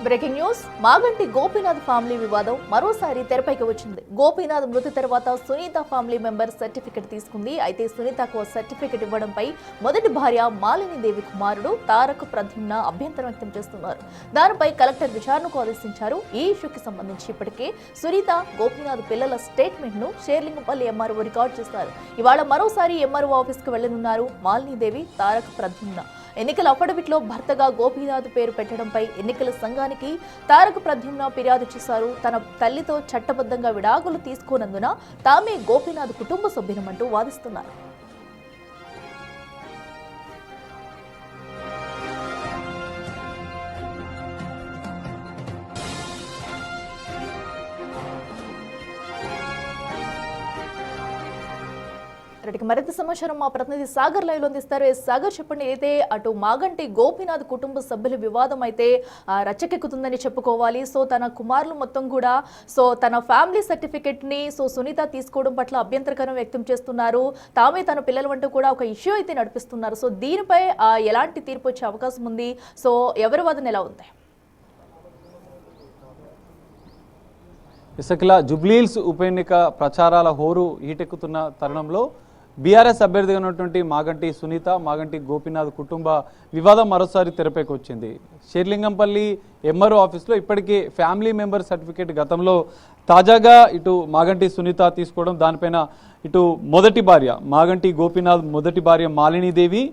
Breaking news Maganti Gopinath family వివాదం మరోసారి తెరపైకి వచ్చింది. గోపీనాథ్ మృతి తర్వాత సునీత ఫ్యామిలీ మెంబర్ సర్టిఫికెట్ తీసుకుంది. అయితే సునీతకు సర్టిఫికెట్ ఇవ్వడంపై మొదటి భార్య మాలినీదేవి కుమారుడు తారక్ ప్రద్యుమ్న అభ్యంతరం వ్యక్తం చేస్తున్నారు. దానిపై కలెక్టర్ విచారణకు ఆదేశించారు. ఈ ఇష్యూకి సంబంధించి ఇప్పటికే సునీత గోపీనాథ్ పిల్లల స్టేట్మెంట్ ను షేర్లింగంపల్లి ఎంఆర్ఓ రికార్డు చేశారు. ఇవాళ మరోసారి ఎంఆర్ఓ ఆఫీస్ కు వెళ్లనున్నారు మాలినీదేవి, తారక్ ప్రద్యుమ్న. ఎన్నికల అఫిడవిట్లో భర్తగా గోపీనాథ్ పేరు పెట్టడంపై ఎన్నికల సంఘానికి తారక్ ప్రద్యుమ్న ఫిర్యాదు చేశారు. తన తల్లితో చట్టబద్ధంగా విడాకులు తీసుకోనందున తామే గోపీనాథ్ కుటుంబ సభ్యులమంటూ వాదిస్తున్నారు. మరింత సమాచారం మా ప్రతినిధి సాగర్ లైవ్ లో అందిస్తారు. సాగర్, చెప్పండి. అయితే అటు మాగంటి గోపీనాథ్ కుటుంబ సభ్యుల వివాదం అయితే రచ్చకెక్కుతుందని చెప్పుకోవాలి. సో తన కుమారులు మొత్తం కూడా తన ఫ్యామిలీ సర్టిఫికెట్ ని సునీత తీసుకోవడం పట్ల అభ్యంతరకరం వ్యక్తం చేస్తున్నారు. తామే తన పిల్లలు అంటూ కూడా ఒక ఇష్యూ అయితే నడిపిస్తున్నారు. సో దీనిపై ఎలాంటి తీర్పు వచ్చే అవకాశం ఉంది? సో ఎవరి వాదన ఎలా ఉంది? ఇసకిలా జుబ్లీహిల్స్ ఉప ఎన్నిక ప్రచారాల హోరు ఈటెక్కుతున్న తరుణంలో బీఆర్ఎస్ అభ్యర్థిగా ఉన్నటువంటి మాగంటి సునీత, మాగంటి గోపీనాథ్ కుటుంబ వివాదం మరోసారి తెరపైకి వచ్చింది. షేర్లింగంపల్లి ఎంఆర్ఓ ఆఫీస్లో ఇప్పటికే ఫ్యామిలీ మెంబర్ సర్టిఫికేట్ గతంలో తాజాగా ఇటు మాగంటి సునీత తీసుకోవడం, దానిపైన ఇటు మొదటి భార్య మాగంటి గోపీనాథ్ మొదటి భార్య మాలినీదేవి,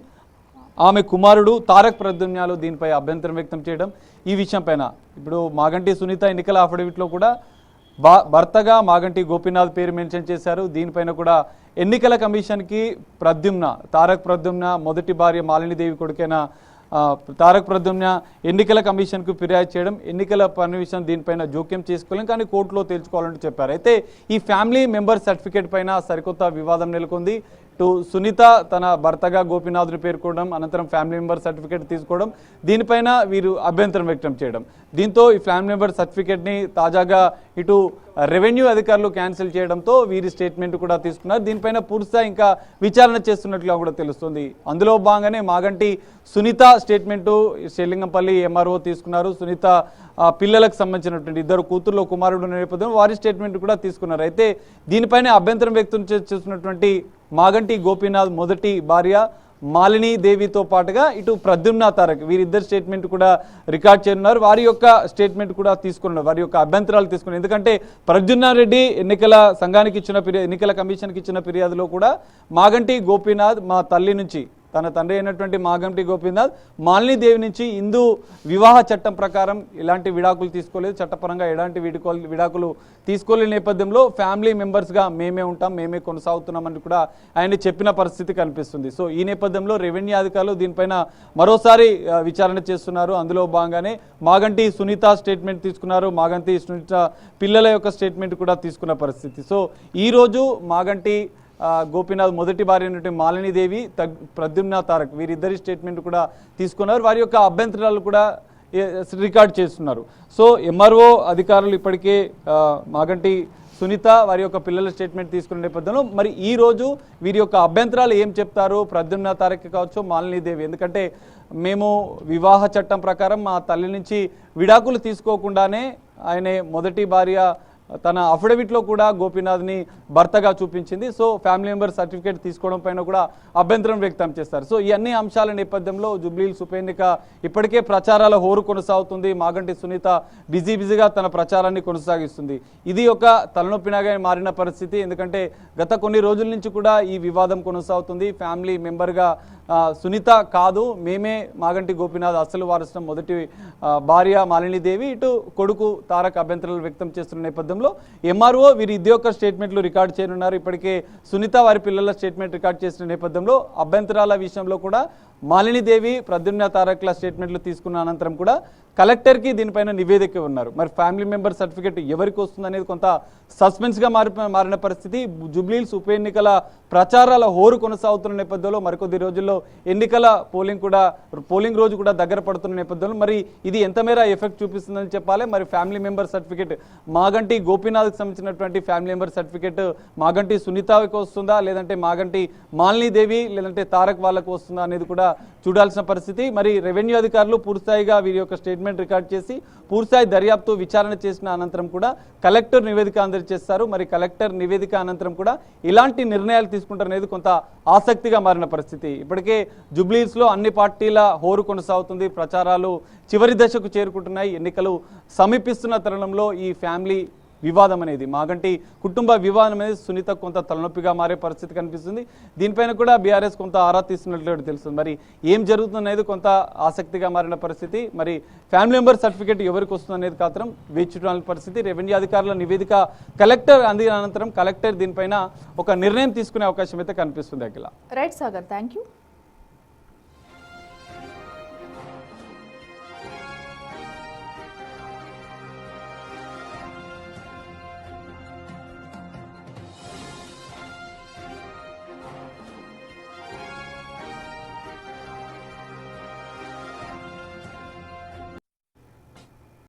ఆమె కుమారుడు తారక్ ప్రద్యుమ్నాలు దీనిపై అభ్యంతరం వ్యక్తం చేయడం, ఈ విషయం పైన ఇప్పుడు మాగంటి సునీత ఎన్నికల అఫిడవిట్లో కూడా భర్తగా మాగంటి గోపీనాథ్ పేరు మెన్షన్ చేశారు. దీనిపైన కూడా ఎన్నికల కమిషన్కి తారక్ ప్రద్యుమ్న మొదటి భార్య మాలినీదేవి కొడుకైన తారక్ ప్రద్యుమ్న ఎన్నికల కమిషన్కు ఫిర్యాదు చేయడం, ఎన్నికల కమిషన్ దీనిపైన జోక్యం చేసుకోలేం కానీ కోర్టులో తేల్చుకోవాలంటూ చెప్పారు. అయితే ఈ ఫ్యామిలీ మెంబర్ సర్టిఫికేట్ పైన సరికొత్త వివాదం నెలకొంది. ఇటు సునీత తన భర్తగా గోపీనాథ్ను పేర్కోవడం, అనంతరం ఫ్యామిలీ మెంబర్ సర్టిఫికేట్ తీసుకోవడం, దీనిపైన వీరు అభ్యంతరం వ్యక్తం చేయడం, దీంతో ఈ ఫ్యామిలీ మెంబర్ సర్టిఫికేట్ని తాజాగా ఇటు రెవెన్యూ అధికారులు క్యాన్సిల్ చేయడంతో వీరి స్టేట్మెంట్ కూడా తీసుకున్నారు. దీనిపైన పూర్తిగా ఇంకా విచారణ చేస్తున్నట్లుగా కూడా తెలుస్తుంది. అందులో భాగంగానే మాగంటి సునీత స్టేట్మెంటు షేర్లింగంపల్లి ఎంఆర్ఓ తీసుకున్నారు. సునీత పిల్లలకు సంబంధించినటువంటి ఇద్దరు కూతుర్లు కుమారుడు నేపథ్యం వారి స్టేట్మెంట్ కూడా తీసుకున్నారు. అయితే దీనిపైన అభ్యంతరం వ్యక్తం చేస్తున్నటువంటి మాగంటి గోపీనాథ్ మొదటి భార్య మాలినీదేవితో పాటుగా ఇటు ప్రద్యుమ్న తారక్ వీరిద్దరు స్టేట్మెంట్ కూడా రికార్డ్ చేయనున్నారు. వారి యొక్క స్టేట్మెంట్ కూడా తీసుకున్నారు, వారి యొక్క అభ్యంతరాలు తీసుకున్నారు. ఎందుకంటే ప్రద్యుమ్న రెడ్డి ఎన్నికల సంఘానికి ఇచ్చిన ఎన్నికల కమిషన్కి ఇచ్చిన ఫిర్యాదులో కూడా మాగంటి గోపీనాథ్ మా తల్లి నుంచి, తన తండ్రి అయినటువంటి మాగంటి గోపీనాథ్ మాలినీదేవి నుంచి హిందూ వివాహ చట్టం ప్రకారం ఎలాంటి విడాకులు తీసుకోలేదు, చట్టపరంగా ఎలాంటి విడాకులు తీసుకోలేని నేపథ్యంలో ఫ్యామిలీ మెంబర్స్గా మేమే ఉంటాం, మేమే కొనసాగుతున్నామని కూడా ఆయన చెప్పిన పరిస్థితి కనిపిస్తుంది. సో ఈ నేపథ్యంలో రెవెన్యూ అధికారులు దీనిపైన మరోసారి విచారణ చేస్తున్నారు. అందులో భాగంగానే మాగంటి సునీత స్టేట్మెంట్ తీసుకున్నారు, మాగంటి సునీత పిల్లల యొక్క స్టేట్మెంట్ కూడా తీసుకున్న పరిస్థితి. సో ఈరోజు మాగంటి గోపీనాథ్ మొదటి భార్య అయినటువంటి మాలినీదేవి, ప్రద్యుమ్న తారక్ వీరిద్దరి స్టేట్మెంట్ కూడా తీసుకున్నారు. వారి యొక్క అభ్యంతరాలు కూడా రికార్డ్ చేస్తున్నారు. సో ఎంఆర్ఓ అధికారులు ఇప్పటికే మాగంటి సునీత వారి యొక్క పిల్లల స్టేట్మెంట్ తీసుకున్న నేపథ్యంలో మరి ఈ రోజు వీరి యొక్క అభ్యంతరాలు ఏం చెప్తారు ప్రద్యుమ్న తారక్ కావచ్చు, మాలినీదేవి, ఎందుకంటే మేము వివాహ చట్టం ప్రకారం మా తల్లి నుంచి విడాకులు తీసుకోకుండానే ఆయన మొదటి భార్య తన అఫిడవిట్లో కూడా గోపీనాథ్ని భర్తగా చూపించింది. సో ఫ్యామిలీ మెంబర్ సర్టిఫికేట్ తీసుకోవడం పైన కూడా అభ్యంతరం వ్యక్తం చేస్తారు. సో ఈ అన్ని అంశాల నేపథ్యంలో జుబ్లీహిల్స్ ఉప ఎన్నిక ఇప్పటికే ప్రచారాల హోరు కొనసాగుతుంది. మాగంటి సునీత బిజీగా తన ప్రచారాన్ని కొనసాగిస్తుంది. ఇది ఒక తలనొప్పినగా మారిన పరిస్థితి. ఎందుకంటే గత కొన్ని రోజుల నుంచి కూడా ఈ వివాదం కొనసాగుతుంది. ఫ్యామిలీ మెంబర్గా సునీత కాదు, మేమే మాగంటి గోపీనాథ్ అసలు వారసులం మొదటి భార్య మాలినీదేవి, ఇటు కొడుకు తారక్ అభ్యంతరాలు వ్యక్తం చేస్తున్న నేపథ్యంలో ఎంఆర్ఓ వీరి ఇద్దరు స్టేట్మెంట్లు రికార్డు చేయనున్నారు. ఇప్పటికే సునీత వారి పిల్లల స్టేట్మెంట్ రికార్డు చేసిన నేపథ్యంలో అభ్యంతరాల విషయంలో కూడా మాలినీదేవి, ప్రద్యుమ్న తారక్ల స్టేట్మెంట్లు తీసుకున్న అనంతరం కూడా కలెక్టర్కి దీనిపైన నివేదిక ఉన్నారు. మరి ఫ్యామిలీ మెంబర్ సర్టిఫికేట్ ఎవరికి వస్తుంది అనేది కొంత సస్పెన్స్గా మారిన పరిస్థితి. జుబ్లీహిల్స్ ఉప ఎన్నికల ప్రచారాల హోరు కొనసాగుతున్న నేపథ్యంలో మరికొద్ది రోజుల్లో ఎన్నికల పోలింగ్ రోజు కూడా దగ్గర పడుతున్న నేపథ్యంలో మరి ఇది ఎంత మేర ఎఫెక్ట్ చూపిస్తుందని చెప్పాలి. మరి ఫ్యామిలీ మెంబర్ సర్టిఫికేట్ మాగంటి గోపీనాథ్కి సంబంధించినటువంటి ఫ్యామిలీ మెంబర్ సర్టిఫికేట్ మాగంటి సునీతకి వస్తుందా, లేదంటే మాగంటి మాలినీదేవి లేదంటే తారక్ వాళ్ళకు వస్తుందా అనేది కూడా చూడాల్సిన పరిస్థితి. మరి రెవెన్యూ అధికారులు పూర్తిస్థాయిగా వీరి యొక్క స్టేట్మెంట్ రికార్డ్ చేసి పూర్తిస్థాయి దర్యాప్తు విచారణ చేసిన అనంతరం కూడా కలెక్టర్ నివేదిక అందజేస్తారు. మరి కలెక్టర్ నివేదిక అనంతరం కూడా ఇలాంటి నిర్ణయాలు తీసుకుంటారనేది కొంత ఆసక్తిగా మారిన పరిస్థితి. ఇప్పటికే జూబ్లీహిల్స్లో అన్ని పార్టీల హోరు కొనసాగుతుంది, ప్రచారాలు చివరి దశకు చేరుకుంటున్నాయి. ఎన్నికలు సమీపిస్తున్న తరుణంలో ఈ ఫ్యామిలీ వివాదం అనేది, మాగంటి కుటుంబ వివాదం అనేది సునీత కొంత తలనొప్పిగా మారే పరిస్థితి కనిపిస్తుంది. దీనిపైన కూడా బీఆర్ఎస్ కొంత ఆరా తీస్తున్నట్లు తెలుస్తుంది. మరి ఏం జరుగుతుందనేది కొంత ఆసక్తిగా మారిన పరిస్థితి. మరి ఫ్యామిలీ మెంబర్ సర్టిఫికేట్ ఎవరికి వస్తుంది అనేది మాత్రం వేచి చూడాల్సిన పరిస్థితి. రెవెన్యూ అధికారుల నివేదిక కలెక్టర్ అందిన అనంతరం కలెక్టర్ దీనిపైన ఒక నిర్ణయం తీసుకునే అవకాశం అయితే కనిపిస్తుంది. Akhila. Right Sagar, thank you.